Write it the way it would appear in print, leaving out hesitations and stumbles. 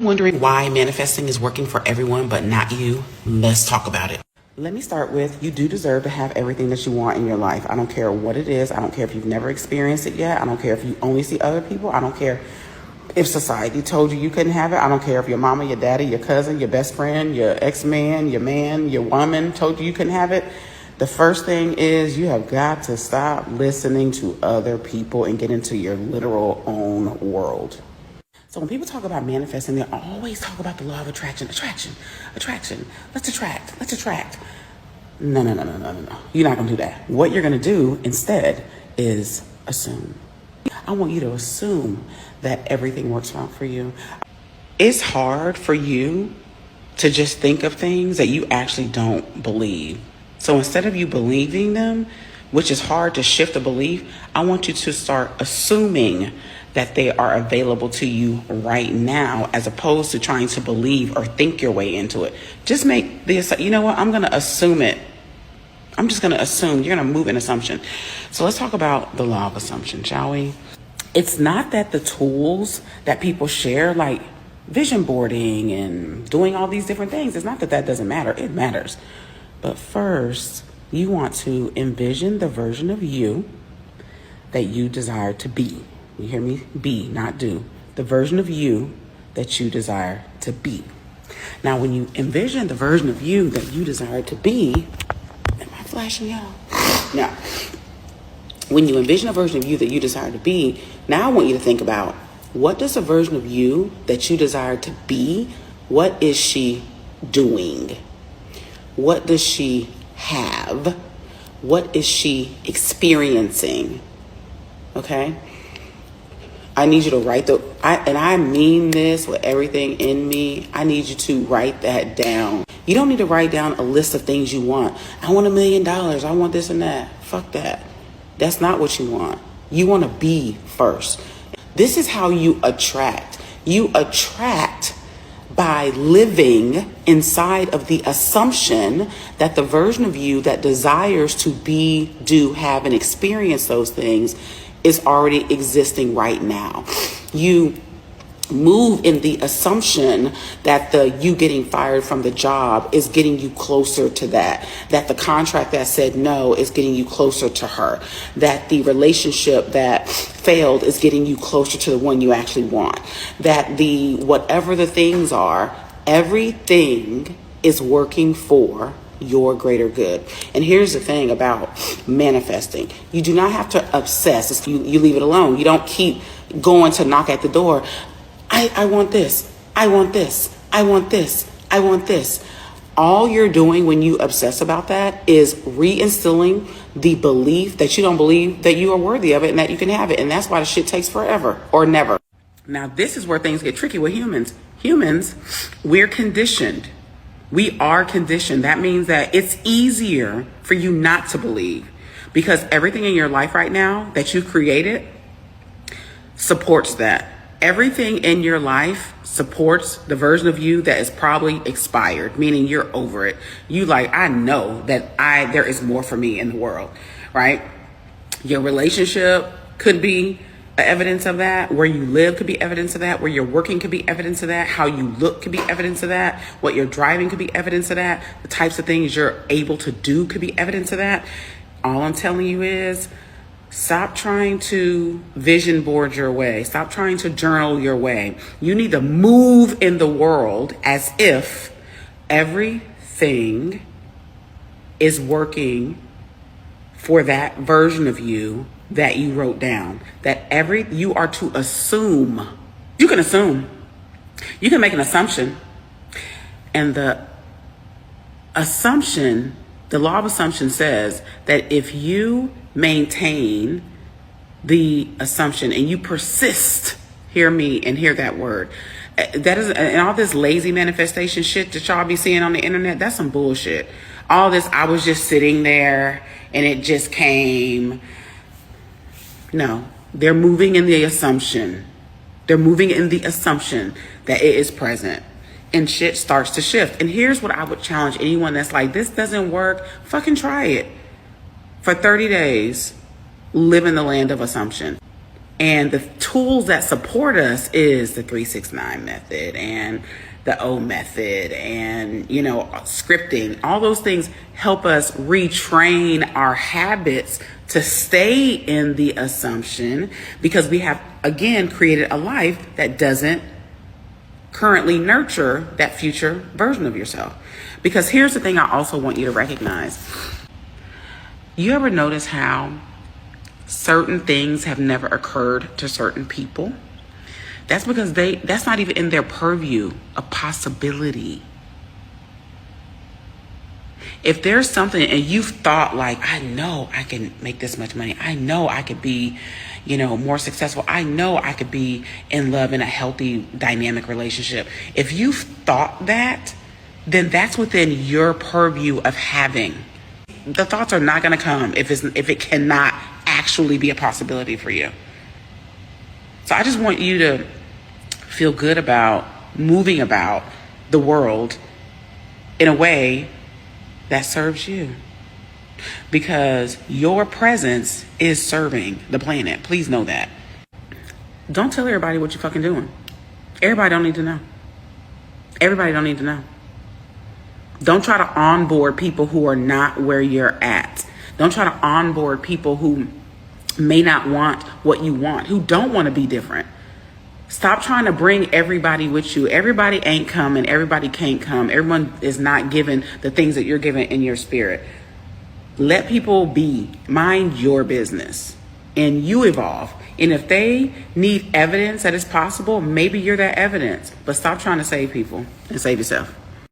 Wondering why manifesting is working for everyone but not you? Let's talk about it. Let me start with, you do deserve to have everything that you want in your life. I don't care what it is. I don't care if you've never experienced it yet. I don't care if you only see other people. I don't care if society told you couldn't have it. I don't care if your mama, your daddy, your cousin, your best friend, your ex-man, your woman told you couldn't have it. The first thing is you have got to stop listening to other people and get into your literal own world. So when people talk about manifesting, they always talk about the law of attraction. Attraction. Let's attract. No. You're not going to do that. What you're going to do instead is assume. I want you to assume that everything works out for you. It's hard for you to just think of things that you actually don't believe. So instead of you believing them, which is hard to shift a belief, I want you to start assuming that they are available to you right now, as opposed to trying to believe or think your way into it. Just make this, you know what, I'm going to assume it. I'm just going to assume. You're going to move an assumption. So let's talk about the law of assumption, shall we? It's not that the tools that people share, like vision boarding and doing all these different things, it's not that that doesn't matter. It matters. But first, you want to envision the version of you that you desire to be. You hear me? Be, not do. The version of you that you desire to be. Now, when you envision the version of you that you desire to be, am I flashing y'all? Now, when you envision a version of you that you desire to be, now I want you to think about, what does a version of you that you desire to be, what is she doing? What does she have? What is she experiencing? Okay? I need you to write and I mean this with everything in me. I need you to write that down. You don't need to write down a list of things you want. I want $1 million. I want this and that. Fuck that. That's not what you want. You want to be first. This is how you attract. You attract by living inside of the assumption that the version of you that desires to be, do, have, and experience those things is already existing right now. You move in the assumption that the you getting fired from the job is getting you closer to that the contract that said no is getting you closer to her, that the relationship that failed is getting you closer to the one you actually want, that the whatever the things are, everything is working for your greater good. And here's the thing about manifesting. You do not have to obsess. You leave it alone. You don't keep going to knock at the door. I want this. I want this. I want this. I want this. All you're doing when you obsess about that is reinstilling the belief that you don't believe that you are worthy of it and that you can have it. And that's why the shit takes forever or never. Now, this is where things get tricky with humans. Humans, we're conditioned. We are conditioned. That means that it's easier for you not to believe, because everything in your life right now that you created supports that. Everything in your life supports the version of you that is probably expired, meaning you're over it. You like, I know that there is more for me in the world, right? Your relationship could be evidence of that. Where you live could be evidence of that. Where you're working could be evidence of that. How you look could be evidence of that. What you're driving could be evidence of that. The types of things you're able to do could be evidence of that. All I'm telling you is, stop trying to vision board your way. Stop trying to journal your way. You need to move in the world as if everything is working for that version of you that you wrote down. You are to assume. You can assume. You can make an assumption. And the assumption, the law of assumption says that if you maintain the assumption and you persist, hear me and hear that word, that is, and all this lazy manifestation shit that y'all be seeing on the internet, that's some bullshit. All this, I was just sitting there and it just came. No, they're moving in the assumption. They're moving in the assumption that it is present, and shit starts to shift. And here's what I would challenge anyone that's like, this doesn't work. Fucking try it. For 30 days, live in the land of assumption. And the tools that support us is the 369 method and the O method and, you know, scripting. All those things help us retrain our habits to stay in the assumption, because we have, again, created a life that doesn't currently nurture that future version of yourself. Because here's the thing I also want you to recognize. You ever notice how certain things have never occurred to certain people? That's because that's not even in their purview of possibility. If there's something and you've thought like, I know I can make this much money. I know I could be, you know, more successful. I know I could be in love in a healthy, dynamic relationship. If you've thought that, then that's within your purview of having. The thoughts are not going to come if it cannot actually be a possibility for you. So I just want you to feel good about moving about the world in a way that serves you, because your presence is serving the planet. Please know that. Don't tell everybody what you're fucking doing. Everybody don't need to know. Everybody don't need to know. Don't try to onboard people who are not where you're at. Don't try to onboard people who may not want what you want, who don't want to be different. Stop trying to bring everybody with you. Everybody ain't coming. Everybody can't come. Everyone is not given the things that you're given in your spirit. Let people be. Mind your business. And you evolve. And if they need evidence that it's possible, maybe you're that evidence. But stop trying to save people and save yourself.